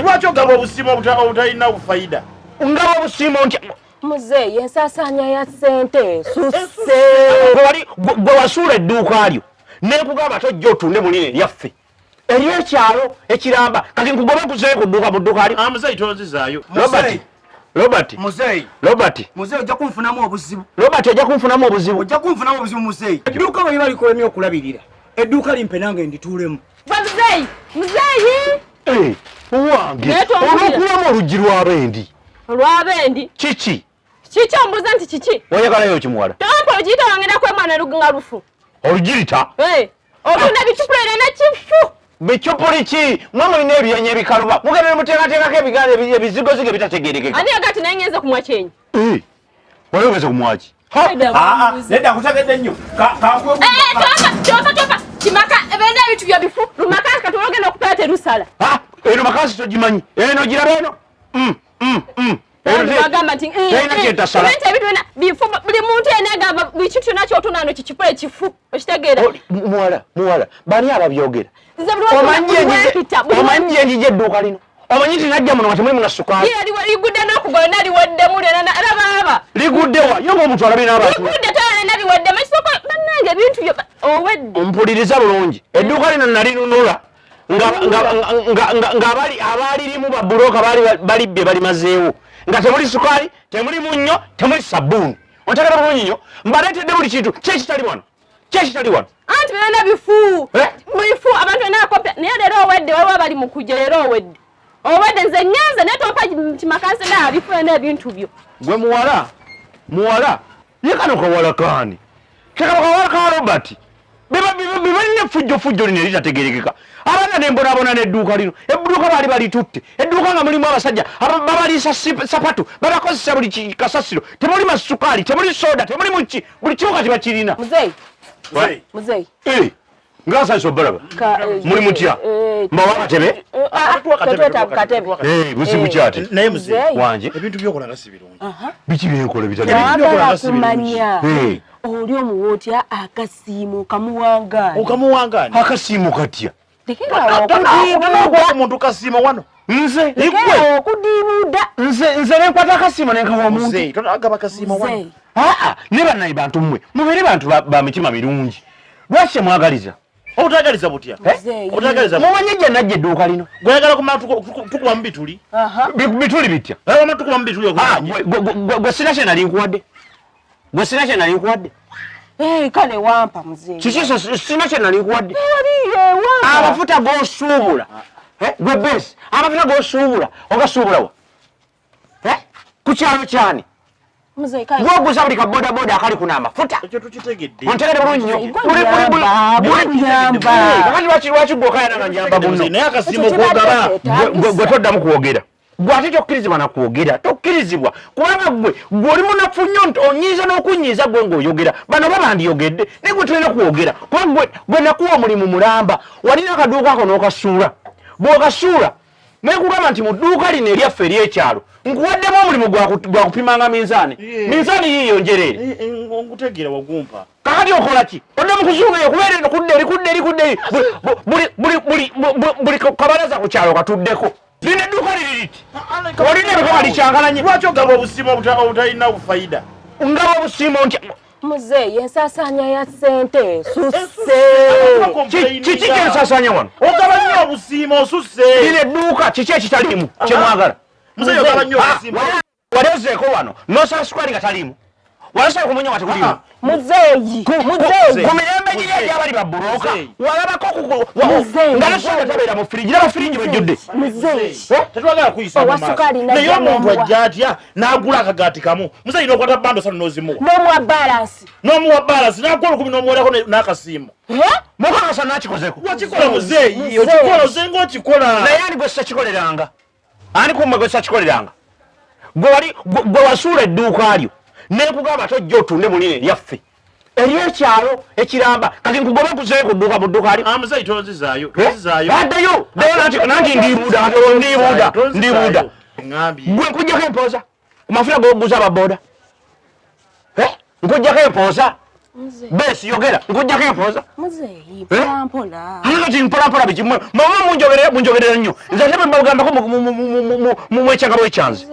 Lwaki ogaba obusiimo obutalina faida? Ngaba obusiimo ntya Muzeeyi ensaasaanya ya ssente susse. gwe wasuula edduuka lyo nekugamba tojja otunde mu lino eryaffe ery'ekyalo ekiramba kati nkugoba kuzeeyo ku dduuka mu dduuka lyo. Muzeeyi tonzizaayo. Robert ojja kunfunamu obuzibu. Robert ojja kunfunamu obuzibu. Ojja kunfunamu obuzibu muzeeyi. Edduuka bwe baliko emyo okulabirira. Edduuka limpe nange ndituulemu. Muzeeyi. Wange olwokulamu oluggi lw'abendi. Olw'abendi? Kiki? Kiki ombuuza nti kiki? Oyagalayo kimuwala? Tompa ogiyita wangenda kwemwana lugunga lufu. Olugirita? Otunda bicupa era n'ekifu. Bicupa ki? Mwe mulina ebyenyi ebikaluba. Mugenda ne muteekateekako ebigaali ebizigozigo ebitategeerekeka. Ani agati naye ngenze kumwa kyenyi? Wali ogeze kumwaki? Nedda nkutegedde nnyo. Tompa kimaka ebenda ebitu bya bifu lumakasi kati ologenda okupeera terusala. Eno makasi togimanyi. Eno giraba eno. Bagamba nti bifu buli muntu yena agamba buli kintu kyonna ky'otunda wano kikipa ekifu okitegeera. Muwala bani ababyogera? Omanyi enjija edduuka lino? Omanyi nti najja muno nga temuli muna ssukaali? Ligudde n'okugolo naliweddemu laba ligudde wa? Yo ng'omuntu alabye n'abantu. Ligudde tolane nabiweddemu ekisoko bannange ebintu byo owedde. Mpuliriza bulungi. Edduuka lino nalinunula ng'abalirimu babulooka balibbye balimazeewo nga temuli sukaali temuli munnyo temuli sabbuuni. Ontegera bulungi nnyo mbaleetedde buli kintu kyekitali wano anti birina bifu abantu balina akompya naye leero owedde waliwo abali mu kujja leero owedde nze ngenze naye Tompa kimakansi naye abifu n'ebintu byo. Gwe muwala ye kano kawala kaani kekano kawala ka Robert bibalina fujjo lino eritategerekeka. Abaana nembonaabona n'edduuka lino edduuka baali balitutte edduuka nga mulimu abasajja babaliisa sapatu babakozesa buli kasasiro temuli masukaali temuli soda temuli muki buli kimu kati bakirina. Muzeeyi ngaasanyisa obalaba muli mutya mbawa akatebe buzibu kyate naye muzeeyi wange ebintu byokola nga si birungi. Biki byenkola bitagala kumanya oli omuwa otya akasiimo kamuwangaani. Okamuwangaani? Akasiimo katya? Omuntu kasiimo wano. Nze okudiibuuda nze nenkwata akasiimo nenkawa omuntu. Muzeeyi agaba kasiimo wano. Ne bannaye bantu mmwe mubeere bantu ba mitima mirungi. Lwaki mwagaliza? Otagaliza butya? Mumanyi gye najja edduuka lino. Gweyagala kumala tukuba mu bituli? Bituli bitya? Tukuba mu bituli gwe sina kye nali nkuwadde. Kale wampa muzeeyi. Kiki sina kye nali nkuwadde? Amafuta g'osuubula. Gwe besi amafuta g'osuubula ogasuubula wa? Ku kyalo kyani? Gwoguza buli kabodaboda akali kuna amafuta. Ontegedde bulungi nnyo. Kakati lwaki gwokayana nga njamba bunno? Naye akasiimo kwogaba. Gwe toddamu kwogera. Gwe ate tokkirizibwa na kwogera. Tokkirizibwa. Kubanga gwe oli munafu nnyo onyiiza n'okunyiiza gwe ng'oyogera. Bano babandiyogedde naye gwe tolina kwogera. Kubanga gwe nakuwa omulimu mulamba. Walina akaduuka ako n'okasuula. Bw'okasuula naye kugamba nti mu dduuka lino eryaffe ery'ekyalo nkuwaddemu omulimu gwa kupimanga minzaani. Minzaani yiiyo njereere. Ngutegeera wagumpa. Kakati okola ki? Odde mu kuzuuga eyo kubeera eno kudde buli kabalaza ku kyalo katuddeko. Lino edduuka liri liti. Olina ebikoma likyankalanye. Lwaki ogaba obusiimo obutalina faida? Ngaba obusiimo ntya Muzeeyi ensaasaanya ya ssente susse. Kiki kyensaasaanya wano? Ogaba nnyo obusiimo osusse. Lino edduuka kiki ekitaliimu kyemwagala? Muzeeyi ogaba nnyo obusiimo. Wali ozzeeko wano n'osala sukaali nga taliimu. Walasala kumunya nga tekuliimu. Muzeeyi ku mirembe giri egy'abali babbulooka walabako nga nesoda tabeera mu firiji n'abafiringi bajjudde. Tetwagala kuyisa mu maaso. Naye omuntu ajja atya n'agula akagaati kamu. Muzeeyi n'okwata bbando ssatu n'ozimuwa. N'omuwa baalansi n'agula 10 n'omuwerako n'akasiimo. Mukakasa n'akikozeeko. Wakikola muzeeyi okikola ozenga okikola. Naye ani gwe sakikoleranga? Ani kumwe gwe sakikoleranga? Gwe wasuula edduuka lyo nekugamba tojja otunde mu lino eryaffe ery'ekyalo ekiramba kati nkugoba kuzeeyo ku dduuka mu dduuka lyo. Muzeeyi tonzizaayo. Addayo nanti ndiibuuda gwe nkujjako empooza ku mafuta g'oguza ababooda nkujjako empooza. besi yogera ngujja kempoza muzeyi mpola Hangati mpola bijimwe mama munjogerera nnyo nze nebe mbagamba ko mu mwechanga bwechanze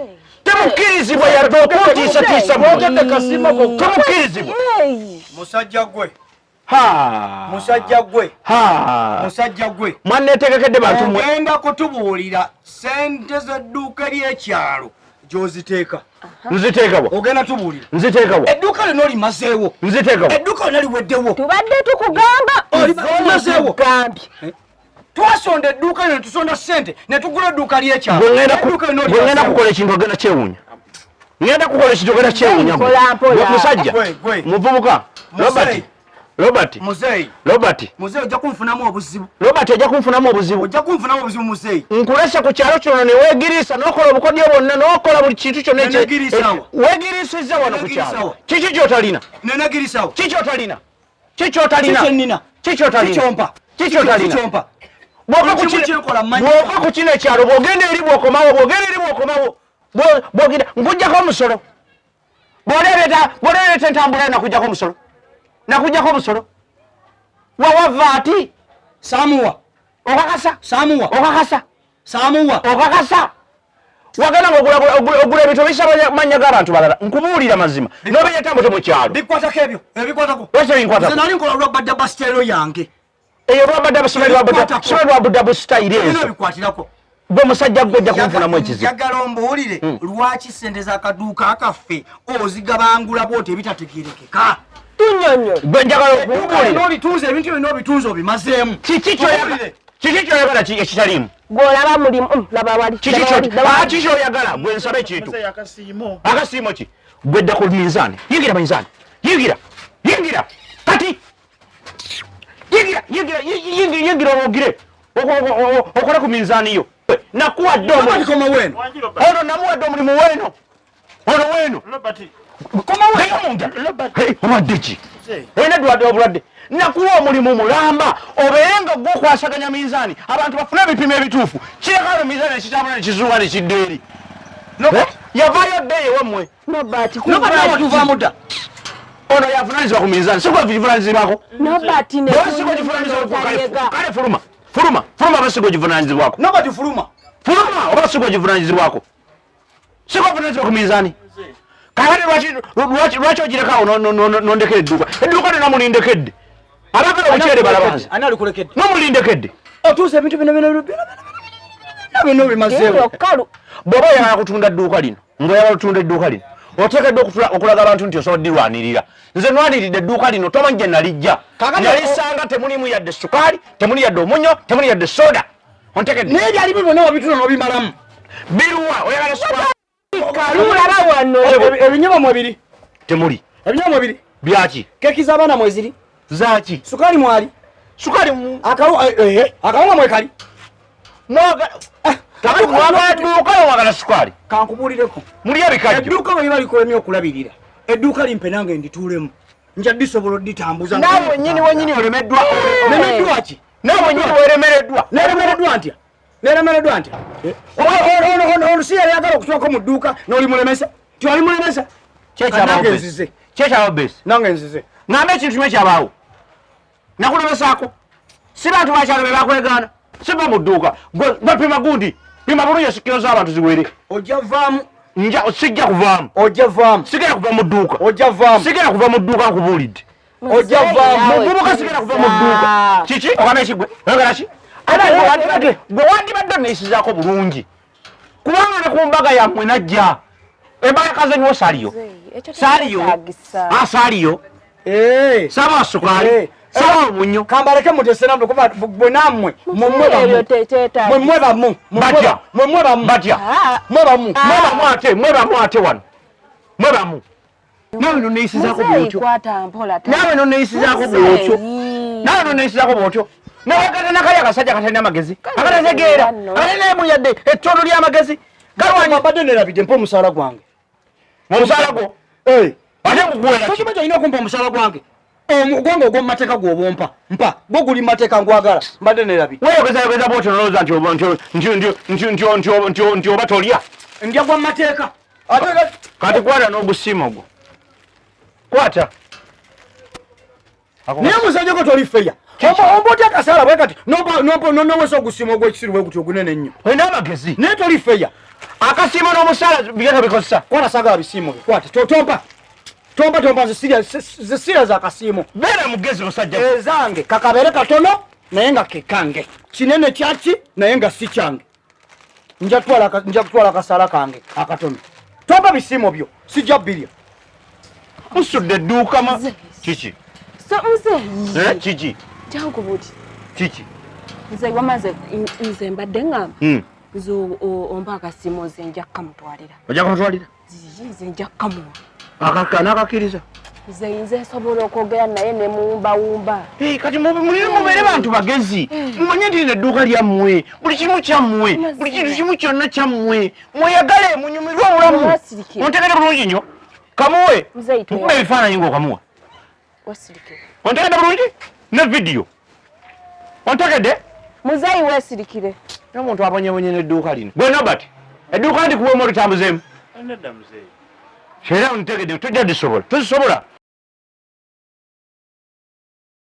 temukirizibwa yardo okutiisa tiisa bwogedde kasima ko temukirizibwa musajja gwe musajja gwe mwannetegekedde bantu mwe ogenda kutubuulira sente z'edduuka ly'ekyalo gy'oziteeka nziteekawo ogenda tubuulira nziteekawo edduuka lino limazeewo nziteekawo edduuka lino liweddewo tubadde tukugamba olimazeewo gambye twasonda edduuka lino tusonda ssente ne tugula edduuka ly'ekyalo ngenda kukola ekintu ogenda kyewuunya ngenda kukola ekintu ogenda kyewuunya musajja muvubuka Robert muzeyi ojja kunfunamu obuzibu ojja kunfunamu obuzibu muzeyi nkulese ku kyalo kino ne weegiriisa n'okola obukodyo bwonna n'okola buli kintu kyonna weegiriisizza wano ku kyalo kiki ky'otalina bw'ova ku kino ekyalo bw'ogenda eri bw'okomawo nkujjako omusolo bw'oleeta entambula nakujjako omusolo wawava ati samuwa okakasa wagenda ng'ogula ebintu obisa manya g'abantu balala nkubuulira mazima n'obireeta mbuto mu kyalo bikwatako ebikwatako lwaki binkwatako nali nkola lwabadda basiteero yange eyo lwabadde abasomero lwa buddabu sitayiro ezo bikwatirako gwe musajja gwojja kunfunamu ekizibu njagala ombuulire lwaki sente z'akaduuka akaffe ozigabangula bwoti ebitategerekeka tunyonyo gwe njagala okubuulira n'olituuza ebintu bino n'obitunza obimazeemu kiki kyoyagala ekitaliimu gw'olaba mulimu laba wali kiki kyoyagala gwe nsaba ekintu akasiimo ki gwe dda ku minzaani yingira minzaani yingira kati yingira obuugire okole ku minzaani yo nakuwadde ono namuwadde omulimu weeno obadde ki olina dwadde obulwadde nakuwa omulimu mulamba obeere nga gwokwasaganya minzaani abantu bafune ebipimo ebituufu kirekalo minzaani ekitambula nekizuuka nekidda eri yavaayo ddeyo ewammwe tuvaamu dda ono yavunanyizibwa ku minzaani sigwevunanyizibwako kale fuluma abasigo givunanyizibwako oba sigo givunanyizibwako sigwevunanyizibwa ku minzaani kakati lwaki ogirekawo nondekera edduuka lina mulindekedde abagala obukyere balabanzi nomulindekedde otuusa ebintu bino bimazeewo bw'oba oyagala kutunda edduuka lino ngaoyagala kutunda edduuka lino oteekeddwa okulaga abantu nti osobola dirwanirira nze nwaniridde edduuka lino tomanyi gye nalijja nalisanga temulimu yadde sukaali temuli yadde omunyo temuli yadde soda ontekedde naye byali bibona wabituna n'obimalamu biruwa oyagala sukaali kalulaba wano ebinyoma mwebiri temuli ebinyoma mwebiri byaki keki z'abaana mweziri zaki sukaali mwali akawunga mwekali mwagaduuka wagala sukaali kankubuulireko muli ebikajjo edduuka bwe libalikolemye okulabirira edduuka limpe nange ndituulemu nja disobola odditambuza naawe wennyini olemeddwa nemeddwaki naawe wennyini weremereddwa neremereddwa ntya ono si yali agala okutuuka mu dduuka n'olimulemesa tiwalimulemesa kyekyabawo besi nange nzize ngambe ekintu kimu ekyabaawo nakulemesaako si bantu bakyalo be bakwegaana siba mu dduuka gwe pima gundi pima bulungi esikiro z'abantu ziwere ojja vaamu sijja kuvaamu sigenda kuva mu dduuka sigenda kuva mu dduuka nkubuulidde muvubuka sigenda kuva mu dduuka kiki ogamba ekigwe oyogeraki gwe wandibadde neisizaako bulungi kubanga ne ku mbaga yammwe najja embaga kazanyiwo saaliyo saaba sukaali saaba omunyo kambaleke mutesenambe kuba bwe nammwe mwebamu ate wano mwebamu nawe no neisizaako bwotyo nawagala nakali akasajja katalina amagezi akatategeera atalinaemu yadde ettondo ly'amagezi abadde nerabidde mpa omusaala gwange omusaala gwo ate mukuwerakimanyi olina okumpa omusaala gwange ogwange ogw'omumateeka gw'obompa mpa gwo guli mumateeka ngwagala mbadde nerabidde weyogezayogeza bwotyo nolowooza nti oba tolya ndya gwa mumateeka kati kwata n'obusiimo gwo kwata Niye musajja ko toli feya. Omboti akasala bwe kati no weso gusimo gwe kisiru bwe kuti ogunene nnyo. Wena magezi. Ne toli feya. Akasimo n'omusala bigenda bikosa. Kwata saga bisimo. Kwata Tompa zisira za kasimo. Bera mugezi musajja. Ezange kakabere katono naye nga kekange. Kinene kyaki naye nga si kyange. Nja kutwala kasala kange akatono. Tompa bisimo byo sijja bilya. Musudde dduuka ma kiki? So mzee. Kiki? Jangu buti. Kiki? Mzee wamaze nze mbadde ngamba. Zo omba akasimo ze nja kamutwalira. Ojja kumutwalira? Ze nja kamuwa. Akakana akakiriza. Nze sobola okwogera naye ne muwumba. Kati mubeere bantu bagezi. Mumanye nti lino edduuka lyammwe. Buli kimu kyammwe. Buli kintu kimu kyonna kyammwe. Mweyagale munyumirwe obulamu. Ontegedde bulungi nnyo. Kamuwe. Mukuba ebifaananyi ng'okamuwa. Wasirikire. Ontegedde bulungi? Ne vidiyo. Ontegedde? Muzeyi weesirikire. N'omuntu abonyebonye n'edduuka lino. Gwe Nobert, edduuka ndi kuweemu olitambuzeemu. Nedda muzeeyi. Era ontegedde tojja disobola. Tozisobola.